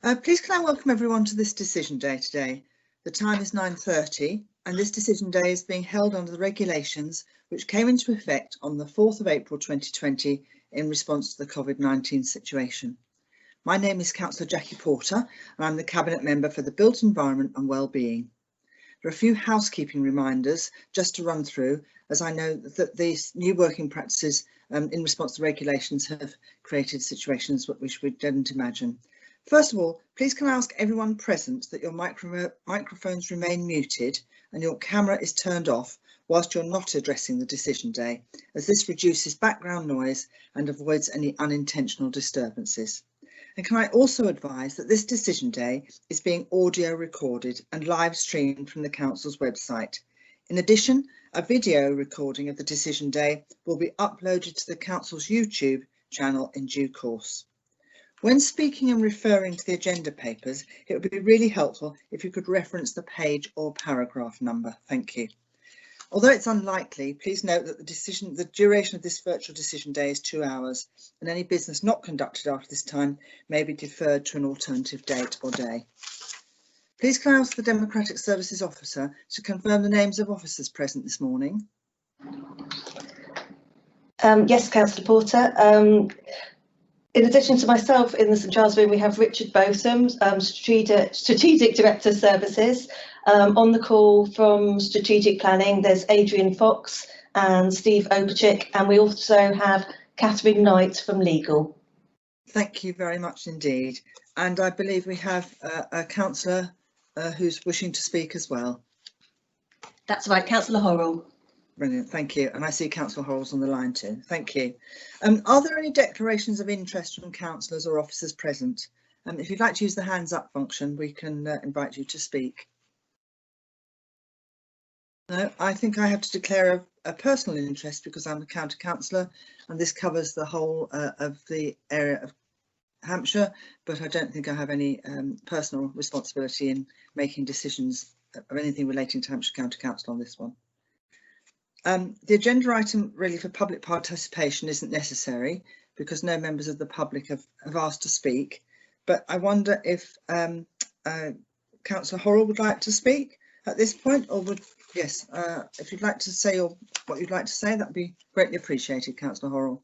Please can I welcome everyone to this decision day today. The time is 9:30 and this decision day is being held under the regulations which came into effect on the 4th of April 2020 in response to the COVID-19 situation. My name is Councillor Jackie Porter and I'm the Cabinet Member for the Built Environment and Wellbeing. There are a few housekeeping reminders just to run through, as I know that these new working practices in response to regulations have created situations which we didn't imagine. First of all, please can I ask everyone present that your microphones remain muted and your camera is turned off whilst you're not addressing the decision day, as this reduces background noise and avoids any unintentional disturbances. And can I also advise that this decision day is being audio recorded and live streamed from the Council's website. In addition, a video recording of the decision day will be uploaded to the Council's YouTube channel in due course. When speaking and referring to the agenda papers, it would be really helpful if you could reference the page or paragraph number. Thank you. Although it's unlikely, please note that the duration of this virtual decision day is 2 hours, and any business not conducted after this time may be deferred to an alternative date or day. Please can I ask the Democratic Services Officer to confirm the names of officers present this morning? Yes, Councillor Porter. In addition to myself in the St Giles room, we have Richard Botham, Strategic Director Services. On the call from Strategic Planning, there's Adrian Fox and Steve Oberchik, and we also have Catherine Knight from Legal. Thank you very much indeed. And I believe we have a councillor who's wishing to speak as well. That's right, Councillor Horrell. Brilliant, thank you. And I see Councillor Horrell's on the line too. Thank you. Are there any declarations of interest from councillors or officers present? If you'd like to use the hands up function, we can invite you to speak. No, I think I have to declare a personal interest because I'm a county councillor and this covers the whole of the area of Hampshire, but I don't think I have any personal responsibility in making decisions of anything relating to Hampshire County Council on this one. The agenda item really for public participation isn't necessary because no members of the public have asked to speak, but I wonder if Councillor Horrell would like to speak at this point, or would, yes, if you'd like to say what you'd like to say, that'd be greatly appreciated, Councillor Horrell.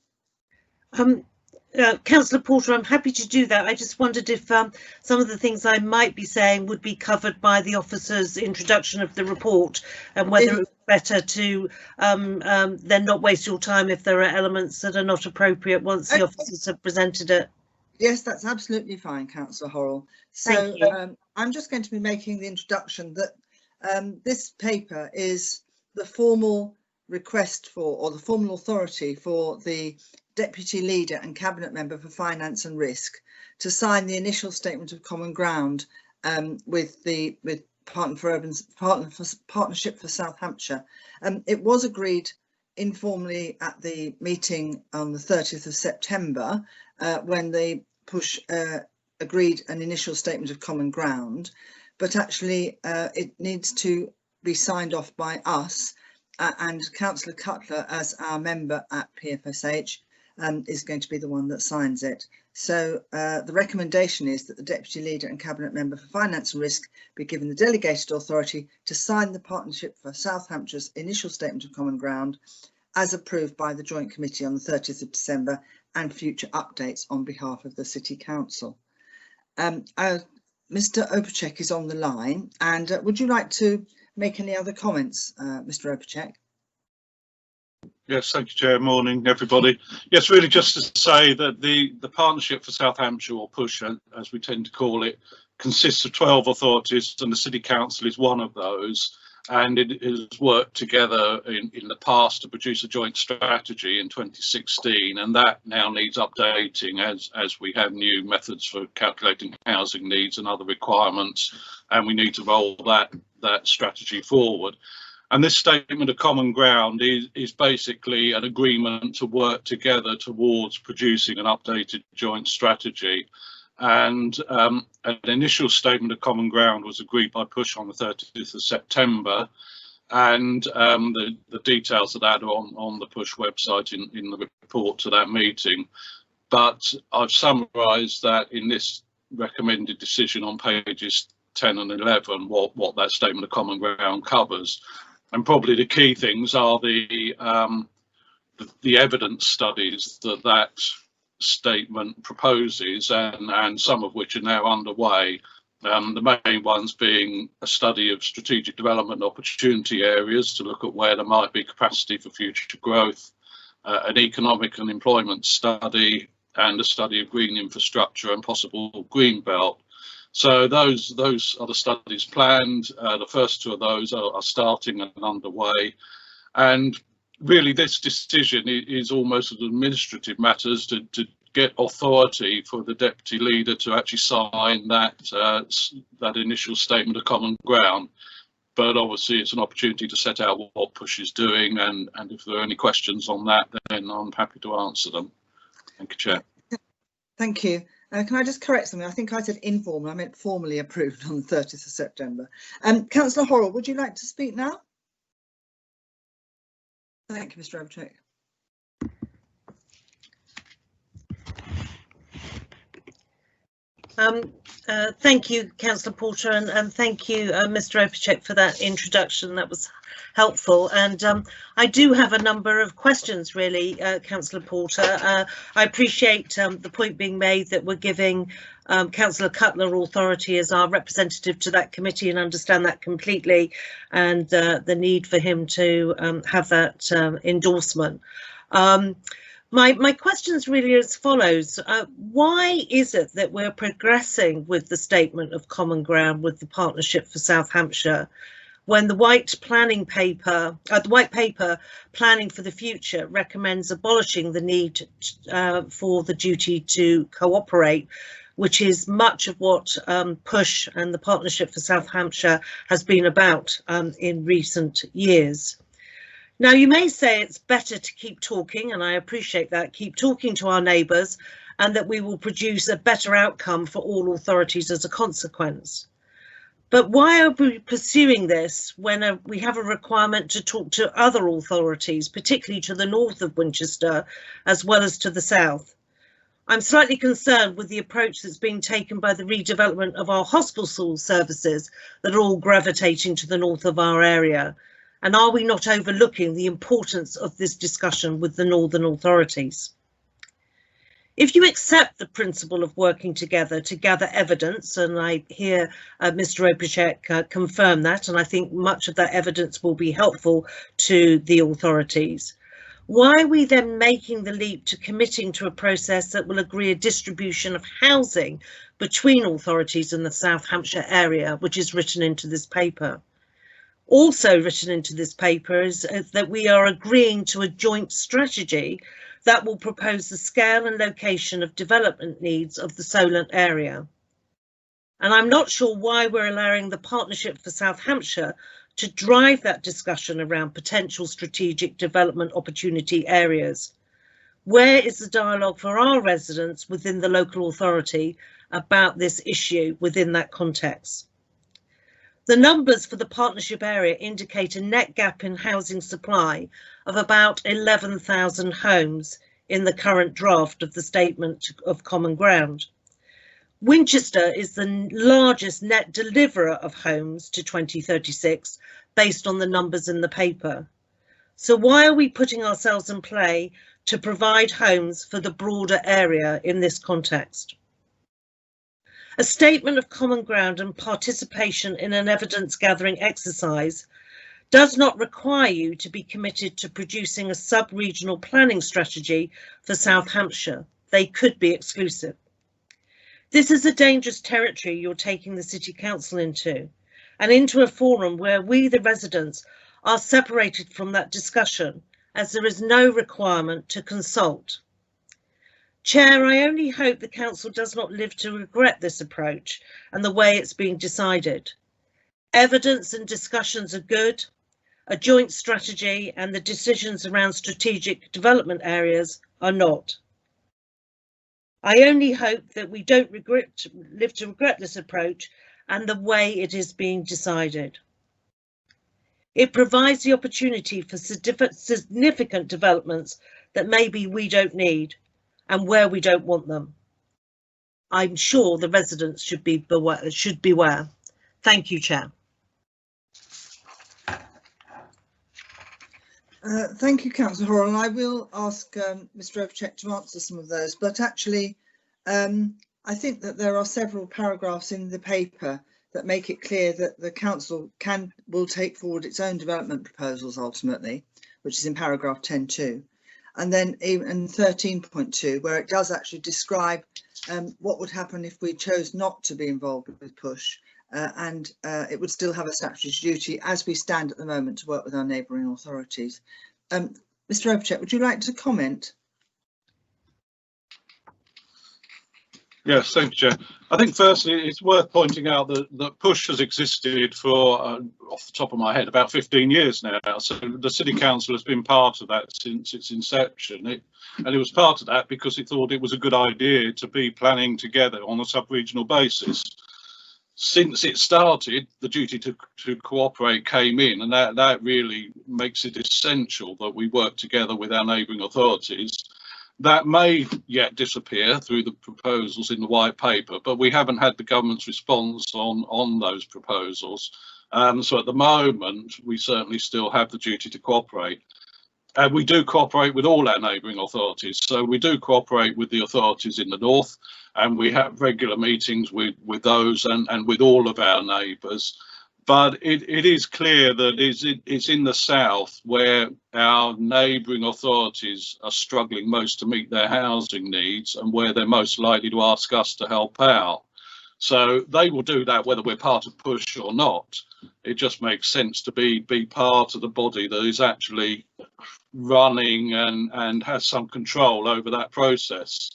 Councillor Porter, I'm happy to do that. I just wondered if some of the things I might be saying would be covered by the officer's introduction of the report, and whether it's better to then not waste your time if there are elements that are not appropriate once the officers have presented it. Yes, that's absolutely fine, Councillor Horrell. So I'm just going to be making the introduction that this paper is the formal request for, or the formal authority for, the Deputy Leader and Cabinet Member for Finance and Risk to sign the initial statement of common ground with Partnership for South Hampshire. It was agreed informally at the meeting on the 30th of September when the push agreed an initial statement of common ground, but actually it needs to be signed off by us and Councillor Cutler, as our member at PFSH, is going to be the one that signs it. So the recommendation is that the Deputy Leader and Cabinet Member for Finance and Risk be given the delegated authority to sign the Partnership for South Hampshire's initial statement of common ground as approved by the Joint Committee on the 30th of December and future updates on behalf of the City Council. Mr. Oberchik is on the line, and would you like to make any other comments, Mr. Oberchik? Yes, thank you, Chair. Morning, everybody. Yes, really just to say that the Partnership for South Hampshire, or PUSH as we tend to call it, consists of 12 authorities and the City Council is one of those. And it has worked together in the past to produce a joint strategy in 2016, and that now needs updating as we have new methods for calculating housing needs and other requirements, and we need to roll that strategy forward. And this statement of common ground is basically an agreement to work together towards producing an updated joint strategy. And an initial statement of common ground was agreed by PUSH on the 30th of September, and the details of that are on the PUSH website in the report to that meeting. But I've summarised that in this recommended decision on pages 10 and 11 what that statement of common ground covers. And probably the key things are the evidence studies that statement proposes, and some of which are now underway. The main ones being a study of strategic development opportunity areas to look at where there might be capacity for future growth, an economic and employment study, and a study of green infrastructure and possible green belt. So those are the studies planned. The first two of those are starting and underway. And really this decision is almost an administrative matters to get authority for the deputy leader to actually sign that initial statement of common ground. But obviously it's an opportunity to set out what Push is doing, and if there are any questions on that, then I'm happy to answer them. Thank you, Chair. Thank you. Can I just correct something? I think I said informal, I meant formally approved on the 30th of September. Councillor Horrell, would you like to speak now? Thank you, Mr. Overcheck. Thank you, Councillor Porter, and thank you, Mr. Overcheck, for that introduction. That was helpful. And I do have a number of questions, really, Councillor Porter. I appreciate the point being made that we're giving Councillor Cutler authority as our representative to that committee, and understand that completely, and the need for him to have that endorsement. My question's really as follows. Why is it that we're progressing with the statement of common ground with the Partnership for South Hampshire when the white paper Planning for the Future recommends abolishing the need for the duty to cooperate, which is much of what Push and the Partnership for South Hampshire has been about in recent years? Now, you may say it's better to keep talking, and I appreciate that, keep talking to our neighbours, and that we will produce a better outcome for all authorities as a consequence. But why are we pursuing this when we have a requirement to talk to other authorities, particularly to the north of Winchester, as well as to the south? I'm slightly concerned with the approach that's being taken by the redevelopment of our hospital services that are all gravitating to the north of our area. And are we not overlooking the importance of this discussion with the northern authorities? If you accept the principle of working together to gather evidence, and I hear Mr. Opacek confirm that, and I think much of that evidence will be helpful to the authorities, why are we then making the leap to committing to a process that will agree a distribution of housing between authorities in the South Hampshire area, which is written into this paper? Also written into this paper is that we are agreeing to a joint strategy that will propose the scale and location of development needs of the Solent area. And I'm not sure why we're allowing the Partnership for South Hampshire to drive that discussion around potential strategic development opportunity areas. Where is the dialogue for our residents within the local authority about this issue within that context? The numbers for the partnership area indicate a net gap in housing supply of about 11,000 homes in the current draft of the Statement of Common Ground. Winchester is the largest net deliverer of homes to 2036 based on the numbers in the paper. So why are we putting ourselves in play to provide homes for the broader area in this context? A statement of common ground and participation in an evidence gathering exercise does not require you to be committed to producing a sub-regional planning strategy for South Hampshire. They could be exclusive. This is a dangerous territory you're taking the City Council into, and into a forum where we, the residents, are separated from that discussion, as there is no requirement to consult. Chair, I only hope the Council does not live to regret this approach and the way it's being decided. Evidence and discussions are good, a joint strategy and the decisions around strategic development areas are not. I only hope that we don't live to regret this approach and the way it is being decided. It provides the opportunity for significant developments that maybe we don't need and where we don't want them. I'm sure the residents should beware. Thank you, Chair. Thank you, Councillor Horrell, and I will ask Mr. Overcheck to answer some of those, but actually I think that there are several paragraphs in the paper that make it clear that the council will take forward its own development proposals ultimately, which is in paragraph 10.2, and then in 13.2, where it does actually describe what would happen if we chose not to be involved with push, and it would still have a statutory duty as we stand at the moment to work with our neighbouring authorities. Mr. Overcheck, would you like to comment? Yes, thank you, Chair. I think firstly it's worth pointing out that push has existed for, off the top of my head, about 15 years now. So the City Council has been part of that since its inception. And it was part of that because it thought it was a good idea to be planning together on a sub-regional basis. Since it started, the duty to cooperate came in, and that really makes it essential that we work together with our neighbouring authorities. That may yet disappear through the proposals in the white paper, but we haven't had the government's response on those proposals. So at the moment, we certainly still have the duty to cooperate. And we do cooperate with all our neighbouring authorities. So we do cooperate with the authorities in the north, and we have regular meetings with those and with all of our neighbours. But it is clear that it's in the south where our neighbouring authorities are struggling most to meet their housing needs and where they're most likely to ask us to help out. So they will do that whether we're part of push or not. It just makes sense to be part of the body that is actually running and has some control over that process.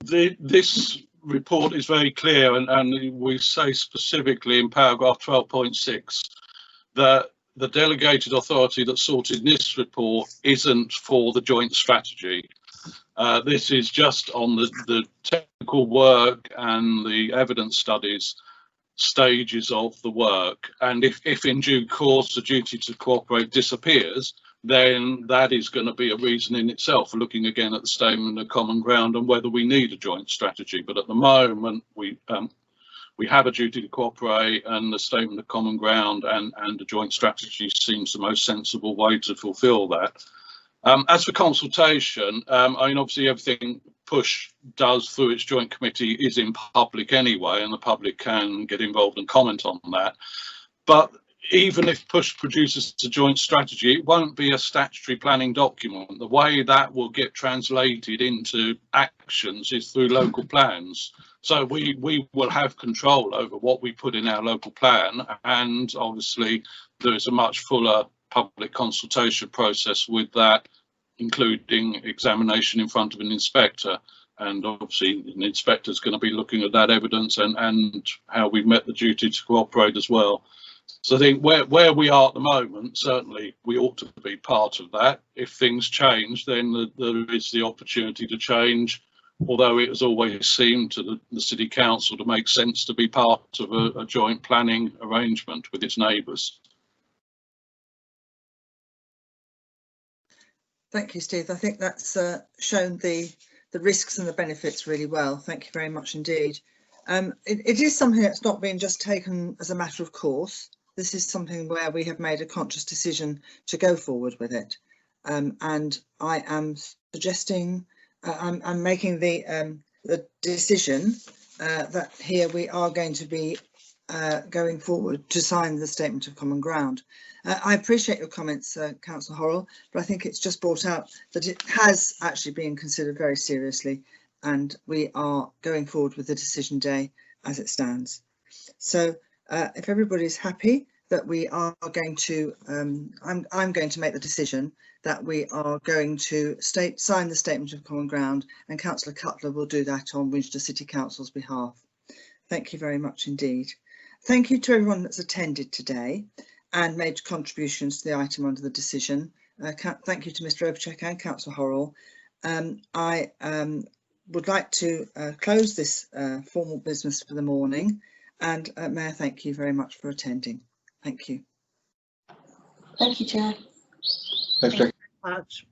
This report is very clear, and we say specifically in paragraph 12.6 that the delegated authority that sorted this report isn't for the joint strategy. This is just on the technical work and the evidence studies stages of the work, and if in due course the duty to cooperate disappears, then that is going to be a reason in itself for looking again at the statement of common ground and whether we need a joint strategy. But at the moment we have a duty to cooperate, and the statement of common ground and a joint strategy seems the most sensible way to fulfil that. As for consultation, I mean, obviously everything push does through its joint committee is in public anyway, and the public can get involved and comment on that. But even if push produces a joint strategy, it won't be a statutory planning document. The way that will get translated into actions is through local plans. So we will have control over what we put in our local plan, and obviously there is a much fuller public consultation process with that, including examination in front of an inspector. And obviously an inspector is going to be looking at that evidence and how we've met the duty to cooperate as well. So I think where we are at the moment, certainly we ought to be part of that. If things change, then there is the opportunity to change, although it has always seemed to the City Council to make sense to be part of a joint planning arrangement with its neighbours. Thank you, Steve. I think that's shown the risks and the benefits really well. Thank you very much indeed. It is something that's not been just taken as a matter of course. This is something where we have made a conscious decision to go forward with it. And I am suggesting, I'm making the decision that here we are going to be going forward to sign the Statement of Common Ground. I appreciate your comments, Councillor Horrell, but I think it's just brought out that it has actually been considered very seriously, and we are going forward with the decision day as it stands. So if everybody's happy that we are going to, I'm going to make the decision that we are going to sign the Statement of Common Ground, and Councillor Cutler will do that on Winchester City Council's behalf. Thank you very much indeed. Thank you to everyone that's attended today and made contributions to the item under the decision. Thank you to Mr. Overcheck and Councillor Horrell. I would like to close this formal business for the morning, and may I thank you very much for attending. Thank you. Thank you, Chair. Thanks, Jack. Much.